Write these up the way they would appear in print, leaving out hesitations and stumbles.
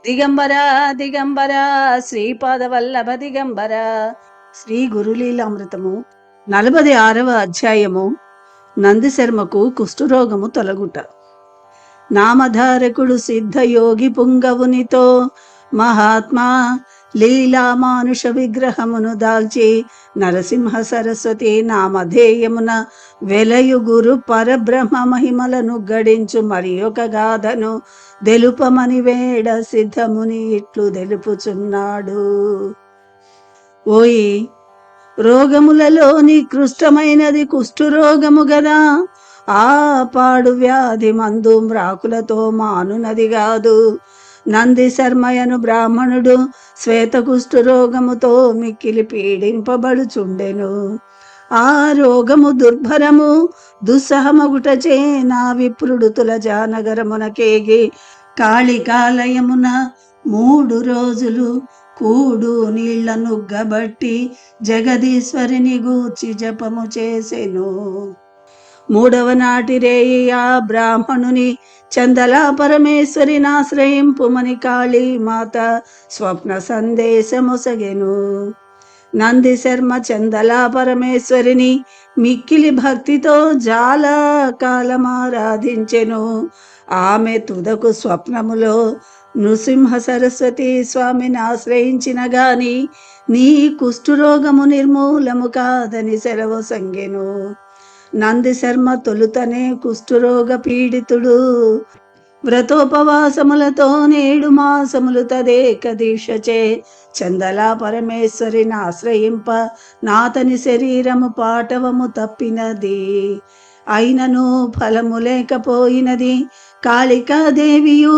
దిగంబర దిగంబర శ్రీపాదవల్లభ దిగంబర. శ్రీ గురులీలామృతము 46వ అధ్యాయము. నందిశర్మకు కుష్ఠరోగము తొలగుట. నామధారకుడు సిద్ధయోగి పుంగవునితో మహాత్మా లీలా మానుష విగ్రహమును దాల్చి నరసింహ సరస్వతి నామధేయమున వెలయుగురు పరబ్రహ్మ మహిమలను గడించు మరి ఒక గాథను తెలుపమని వేడ సిద్ధముని ఇట్లు తెలుపుచున్నాడు. ఓయి, రోగములలో నికృష్టమైనది కుష్ఠరోగము గదా. ఆ పాడు వ్యాధి మందు మ్రాకులతో మానునది కాదు. నంది శర్మయను బ్రాహ్మణుడు శ్వేత కుష్ఠరోగముతో మిక్కిలి పీడింపబడుచుండెను. ఆ రోగము దుర్భరము దుస్సహమగుటచే నా విప్రుడు తులజానగరమునకేగి కాళికాలయమున 3 రోజులు కూడు నీళ్ల నుగ్గబట్టి జగదీశ్వరిని గూర్చి జపము చేసెను. 3వ నాటి రేయి ఆ బ్రాహ్మణుని చందలా పరమేశ్వరినాశ్రయింపుమని కాళీ మాత స్వప్న సందేశమొసగెను. నంది శర్మ చందలా పరమేశ్వరిని మిక్కిలి భక్తితో చాలా కాలమారాధించెను. ఆమె తుదకు స్వప్నములో నృసింహ సరస్వతి స్వామిని ఆశ్రయించిన గాని నీ కుష్ఠరోగము నిర్మూలము కాదని సెలవు సంగెను. నంది శర్మ తొలుతనే కుష్ఠరోగ పీడితుడు. వ్రతోపవాసములతో 7 మాసములు తదేక దీక్షచే చందలా పరమేశ్వరిని ఆశ్రయింప నాతని శరీరము పాటవము తప్పినది. అయినను ఫలము లేకపోయినది. కాళికాదేవియు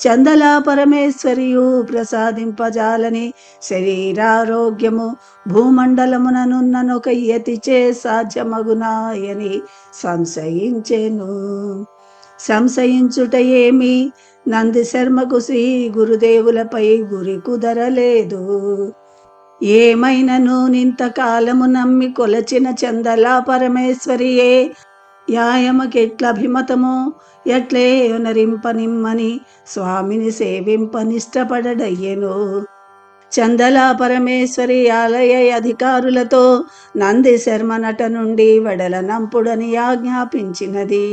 చందలా పరమేశ్వరియు ప్రసాదింపజాలని శరీరారోగ్యము భూమండలముననున్ననొక యతిచే సాధ్యమగునాయని సంశయించెను. సంశయించుట ఏమి, నంది శర్మకు శ్రీ గురుదేవులపై గురి కుదరలేదు. ఏమైనను నింతకాలము నమ్మి కొలచిన చందలా పరమేశ్వరియే యాయమకెట్లభిమతమో ఎట్లే యొనరింపనిమ్మని స్వామిని సేవింపనిష్టపడడయ్యెను. చందలా పరమేశ్వరి ఆలయ అధికారులతో నంది శర్మ నట నుండి వెడలనంపుడని ఆజ్ఞాపించినది.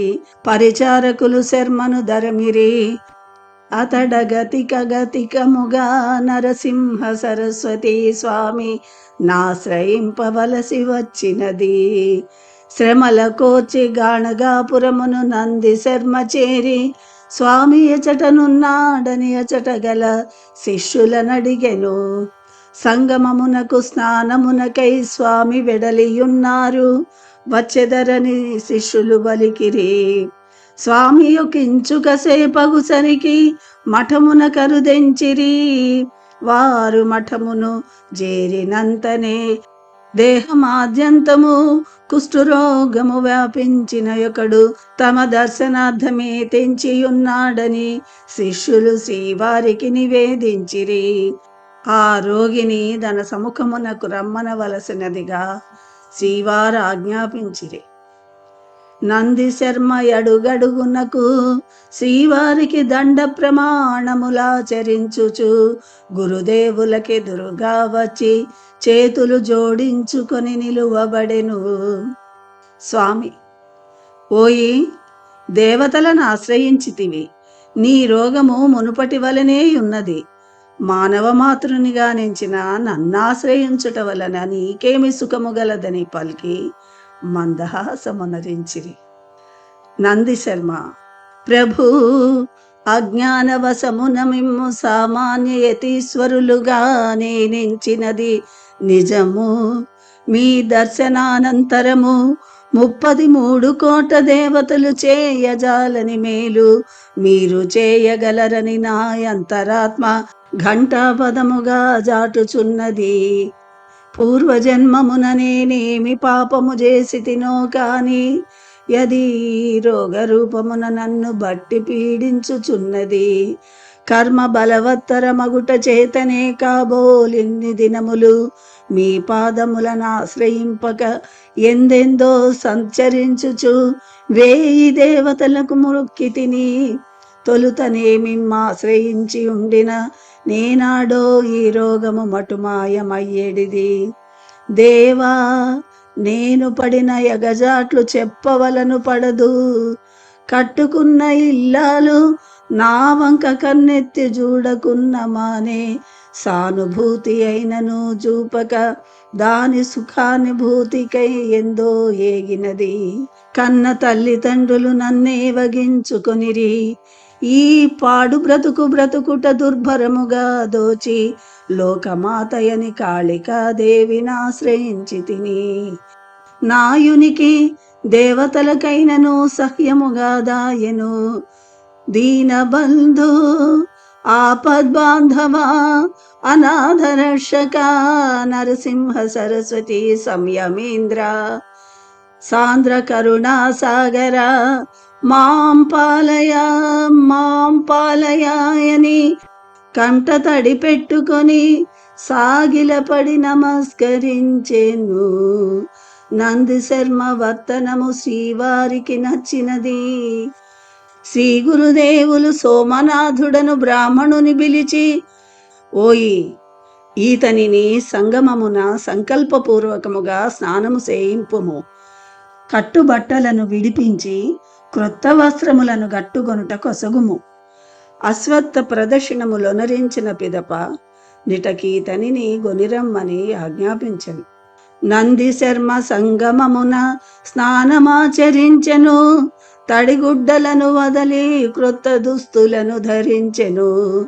పరిచారకులు శర్మను ధరమిరి అతడగతికగతికముగా నరసింహ సరస్వతి స్వామి నాశ్రయింపవలసి వచ్చినది. శ్రమల కోర్చి గాణగాపురమును నంది శర్మ చేరి స్వామి ఎచటనున్నాడని అచట గల శిష్యులనడిగెను. సంగమమునకు స్నానమునకై స్వామి వెడలియున్నారు, వచ్చెదరని శిష్యులు బలికిరి. స్వామి యొకించుక సేపగుసరికి మఠమున కరుదెంచిరి. వారు మఠమును చేరినంతనే దేహమాద్యంతము కుష్ఠరోగము వ్యాపించిన ఒకడు తమ దర్శనార్థమే తెంచియున్నాడని శిష్యులు శ్రీవారికి నివేదించిరి. ఆ రోగిని తన సముఖమునకు రమ్మనవలసినదిగా శ్రీవారు ఆజ్ఞాపించిరి. నంది శర్మ అడుగడుగునకు శ్రీవారికి దండ ప్రమాణములాచరించుచు గురుదేవులకెదురుగా వచ్చి చేతులు జోడించుకొని నిలువబడెను. స్వామి, ఓయి, దేవతలను ఆశ్రయించితివి. నీ రోగము మునుపటి వలనే ఉన్నది. మానవ మాతృనిగా నెంచిన నన్నాశ్రయించుట వలన నీకేమి సుఖము గలదని పలికి మందహాసమునరించిరి. నంది శర్మ, ప్రభు, అజ్ఞానవశమున మిమ్ము సామాన్య యతీశ్వరులుగా నేనించినది నిజము. మీ దర్శనానంతరము 33 కోట్ల దేవతలు చేయజాలని మేలు మీరు చేయగలరని నా అంతరాత్మ ఘంటాపదముగా జాటుచున్నది. పూర్వజన్మమున నేనేమి పాపము చేసి తినో కాని యది రోగరూపమున నన్ను బట్టి పీడించుచున్నది. కర్మ బలవత్తరమగుట చేతనే కాబోలిన్ని దినములు మీ పాదములను ఆశ్రయింపక ఎందెందో సంచరించుచు 1000 దేవతలకు మొక్కి తిని తొలుతనేమిమ్మాశ్రయించి ఉండిన నేనాడో ఈ రోగము మటుమాయమయ్యేడిది. దేవా నేను పడిన ఎగజాట్లు చెప్పవలను పడదు. కట్టుకున్న ఇల్లాలు నా వంక కన్నెత్తి చూడకున్న మానే. సానుభూతి అయినను చూపక దాని సుఖానుభూతికై ఎందో ఏగినది. కన్న తల్లిదండ్రులు నన్నే వగించుకొనిరి. ఈ పాడు బ్రతుకుట దుర్భరముగా దోచి లోకమాతయని కాళికాదేవినాశ్రయించి తిని. నాయునికి దేవతలకైనను సహ్యముగా దాయను. దీనబంధు ఆపద్బాంధవా అనాథరక్షక నరసింహ సరస్వతి సంయమేంద్ర సాంద్ర కరుణా సాగర మాం పాలయాయని కంట తడి పెట్టుకొని సాగిలపడి నమస్కరించెను. నంది శర్మ వర్తనము శ్రీవారికి నచ్చినది. శ్రీ గురుదేవులు సోమనాథుడను బ్రాహ్మణుని పిలిచి, ఓయి ఈతనిని సంగమమున సంకల్పపూర్వకముగా స్నానము చేయింపుము. కట్టుబట్టలను విడిపించి క్రొత్త వస్త్రములను గట్టుకొనుట కొసగుము. అశ్వత్థ ప్రదర్శనములొనరించిన పిదప నిటకీతనిని గొనిరమ్మని ఆజ్ఞాపించెను. నంది శర్మ సంగమమున స్నానమాచరించెను. తడిగుడ్డలను వదలి క్రొత్త దుస్తులను ధరించెను.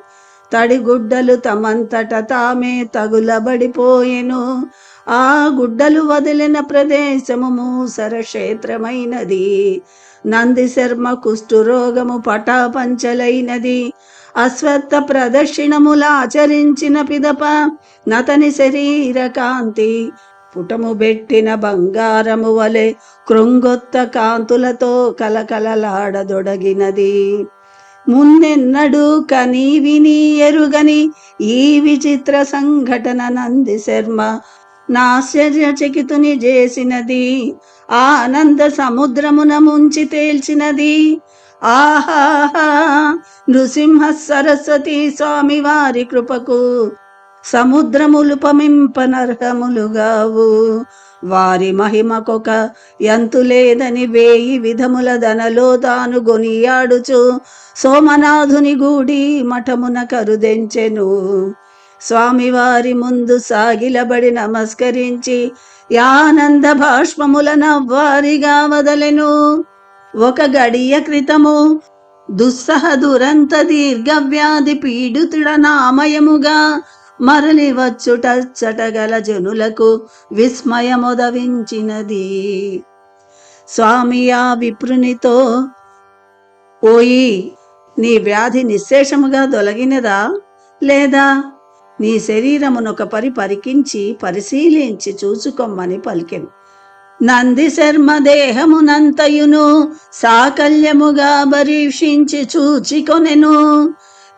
తడిగుడ్డలు తమంతట తామే తగులబడిపోయెను. ఆ గుడ్డలు వదిలిన ప్రదేశము మూసర క్షేత్రమైనది. నంది శర్మ కుష్ఠురోగము పటాపంచలైనది. అశ్వత్థ ప్రదక్షిణముల ఆచరించిన పిదప నతని శరీర కాంతి పుటము బెట్టిన బంగారము వలె కృంగొత్త కాంతులతో కలకలలాడదొడగినది. మున్నెన్నడు కని విని ఎరుగని ఈ విచిత్ర సంఘటన నంది శర్మ నాశ్చర్యచకితుని చేసినది. ఆనంద సముద్రమున ముంచి తేల్చినది. ఆహాహా నృసింహ సరస్వతి స్వామి వారి కృపకు సముద్రములు పమింపనర్హములుగావు. వారి మహిమకొక ఎంతు లేదని వేయి విధముల దనలో తాను గొనియాడుచు సోమనాథుని గూడి మఠమున కరుదెంచెను. స్వామివారి ముందు సాగిలబడి నమస్కరించి యానంద భాష్పముల నవ్వారిగా వదలెను. ఒక గడియ క్రితము దుస్సహ దురంత దీర్ఘ వ్యాధి పీడితుడ నామయముగా మరలి వచ్చుటచ్చటగల జనులకు విస్మయమొదవించినది. స్వామి ఆ విప్రునితో, ఓయి నీ వ్యాధి నిశ్శేషముగా తొలగినదా లేదా? నీ శరీరమునొక పరికించి పరిశీలించి చూచుకొమ్మని పలికెను. నంది శర్మ దేహమునంతయును సాకల్యముగా పరీక్షించి చూచికొనెను.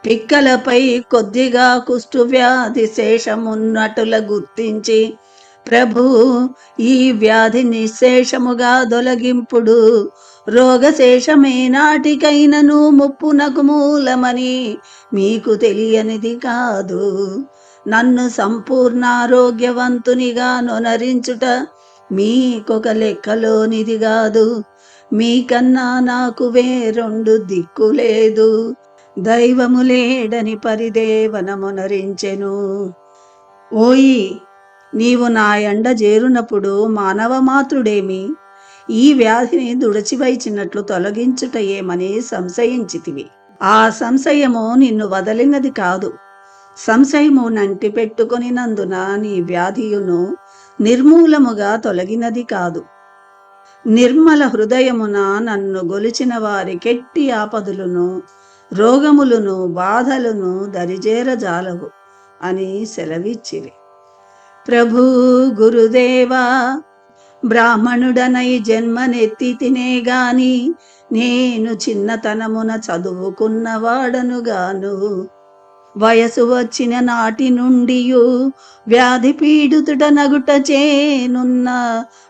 పిక్కలపై కొద్దిగా కుష్టు వ్యాధి శేషమున్నటుల గుర్తించి, ప్రభు ఈ వ్యాధి నిశ్శేషముగా దొలగింపుడు రోగశేషమే నాటికైనను ముప్పునకు మూలమని మీకు తెలియనిది కాదు. నన్ను సంపూర్ణారోగ్యవంతునిగా నొనరించుట మీకొక లెక్కలోనిది కాదు. మీకన్నా నాకు వేరొండు దిక్కులేదు. దైవము లేడని పరిదేవనమునరించెను. ఓయి నీవు నా ఎండ చేరునప్పుడు మానవ మాతృడేమి ఈ వ్యాధిని దుడచివైచినట్లు తొలగించుట ఏమని సంశయించితివి. ఆ సంశయము నిన్ను వదలినది కాదు. సంశయము నంటి పెట్టుకొని నందున నీ వ్యాధియును నిర్మూలముగా తొలగినది కాదు. నిర్మల హృదయమున నన్ను గొలిచిన వారి కెట్టి ఆపదలును రోగములను బాధలను దరిజేరజాలవు అని సెలవిచ్చిరి. ప్రభు గురుదేవా, బ్రాహ్మణుడనై జన్మనెత్తి తినే గాని నేను చిన్నతనమున చదువుకున్నవాడనుగాను. వయసు వచ్చిన నాటి నుండియు వ్యాధి పీడితుడ నగుట చేనున్న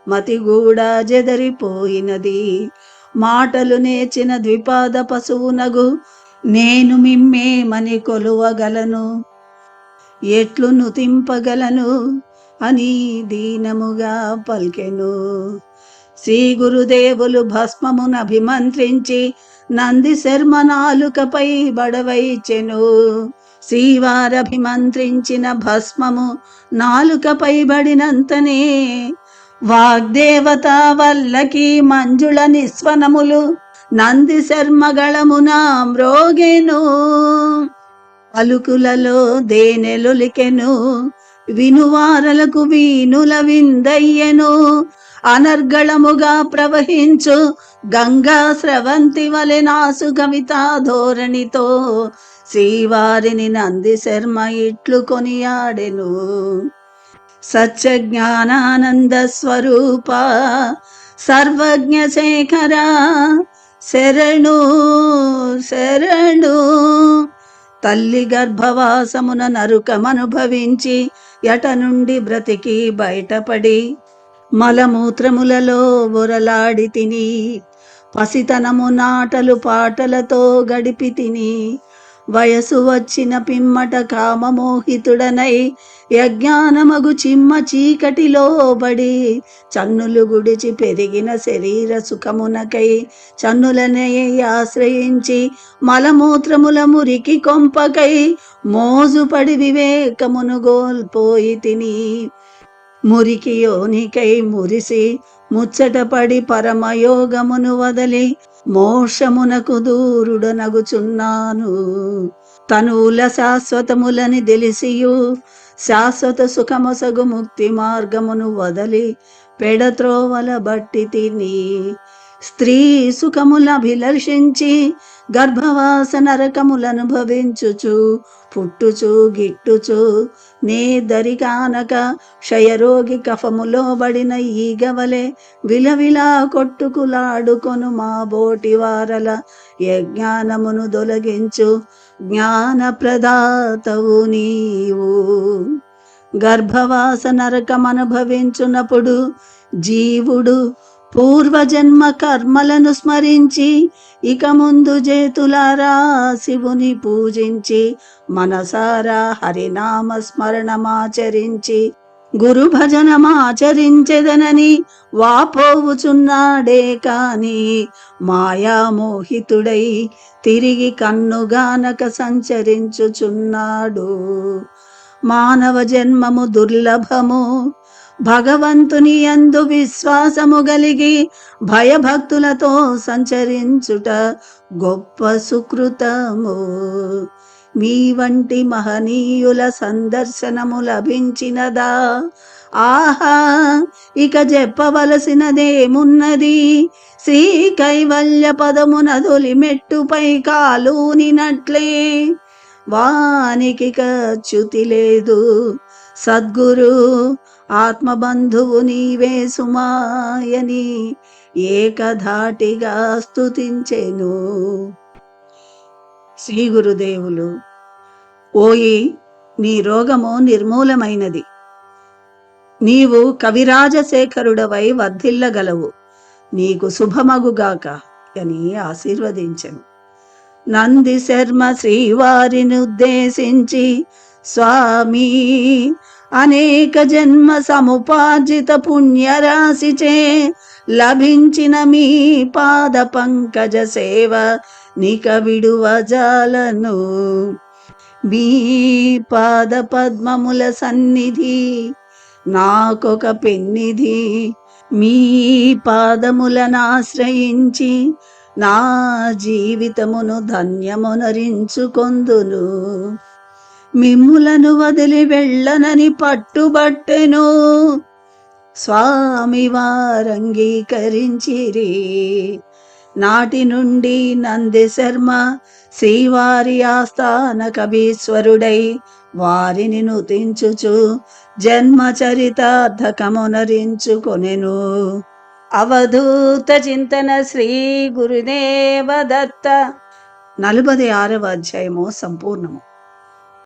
మతిగూడా జెదరిపోయినది. మాటలు నేర్చిన ద్విపాద పశువునగు నేను మిమ్మేమని కొలువగలను, ఎట్లు నుతింపగలను అని దీనముగా పల్కెను. శ్రీ గురుదేవులు భస్మమును అభిమంత్రించి నంది శర్మ నాలుకపై బడవైచెను. శ్రీవారభిమంత్రించిన భస్మము నాలుకపై బడినంతనే వాగ్దేవత వల్లకి మంజుళ నిస్వనములు నంది శర్మగళమున మ్రోగెను. పలుకులలో దేనెలొలికెను, వినువారలకు వీనుల విందయ్యెను. అనర్గళముగా ప్రవహించు గంగా స్రవంతి వలె నాసు కవితా ధోరణితో శ్రీవారిని నంది శర్మ ఇట్లు కొనియాడెను. సత్య జ్ఞానానంద స్వరూప సర్వజ్ఞ శేఖర శరణు శరణు. తల్లి గర్భవాసమున నరుకమనుభవించి ఎట నుండి బ్రతికి బయటపడి మలమూత్రములలో బొరలాడి తిని, పసితనము నాటలు పాటలతో గడిపి తిని, వయసు వచ్చిన పిమ్మట కామమోహితుడనై యజ్ఞానమగు చిమ్మ చీకటిలో బడి చన్నులు గుడిచి పెరిగిన శరీర సుఖమునకై చన్నులనే ఆశ్రయించి మలమూత్రముల మురికి కొంపకై మోజుపడి వివేకమును గోల్పోయి తిని, మురికి యోనికై మురిసి ముచ్చటపడి పరమయోగమును వదలి మోక్షమునకు దూరుడనగుచున్నాను. తనువుల శాశ్వతములని తెలిసియు శాశ్వత సుఖమొసగు ముక్తి మార్గమును వదలి పెడత్రోవల బట్టి తిని, స్త్రీ సుఖములభిలషించి గర్భవాస నరకములనుభవించుచు పుట్టుచు గిట్టుచు నే దరికానక క్షయరోగి కఫములో బడిన ఈగవలె విలవిలా కొట్టుకులాడుకొను మా బోటి వారల యజ్ఞానమును దొలగించు జ్ఞాన ప్రదాతవు నీవు. గర్భవాస నరకమనుభవించునప్పుడు జీవుడు పూర్వజన్మ కర్మలను స్మరించి ఇక ముందు జేతులారా శివుని పూజించి మనసారా హరినామ స్మరణమాచరించి గురు భజనమాచరించెదనని వాపోవుచున్నాడే కాని మాయామోహితుడై తిరిగి కన్నుగానక సంచరించుచున్నాడు. మానవ జన్మము దుర్లభము, భగవంతుని యందు విశ్వాసము గలిగి భయభక్తులతో సంచరించుట గొప్ప సుకృతము. మీ వంటి మహనీయుల సందర్శనము లభించినదా? ఆహా, ఇక చెప్పవలసినదేమున్నది? శ్రీ కైవల్య పదమున దొలిమెట్టుపై కాలూనినట్లే వానికి చ్యుతి లేదు. సద్గురు ఆత్మబంధువు నీవే సుమాయని ఏకధాటిగా స్తుతించెను. శ్రీ గురుదేవులు: ఓయి, నీ రోగము నిర్మూలమైనది. నీవు కవిరాజశేఖరుడవై వర్ధిల్లగలవు. నీకు శుభమగుగాక అని ఆశీర్వదించెను. నంది శర్మ శ్రీవారిని ఉద్దేశించి, స్వామి, అనేక జన్మ సముపార్జిత పుణ్యరాశిచే లభించిన మీ పాద పంకజ సేవ నిక విడువజాలను. మీ పాద పద్మముల సన్నిధి నాకొక పెన్నిధి. మీ పాదములనాశ్రయించి నా జీవితమును ధన్యమునరించుకొందును. మిమ్ములను వదిలి వెళ్ళనని పట్టుబట్టెను. స్వామి వారంగీకరించిరి. నాటి నుండి నంది శర్మ శ్రీవారి ఆస్థాన కవీశ్వరుడై వారిని నుతించుచు జన్మ చరితార్థకమునరించుకొనెను. అవధూత చింతన శ్రీ గురుదేవ దత్త. 46వ అధ్యాయము సంపూర్ణము.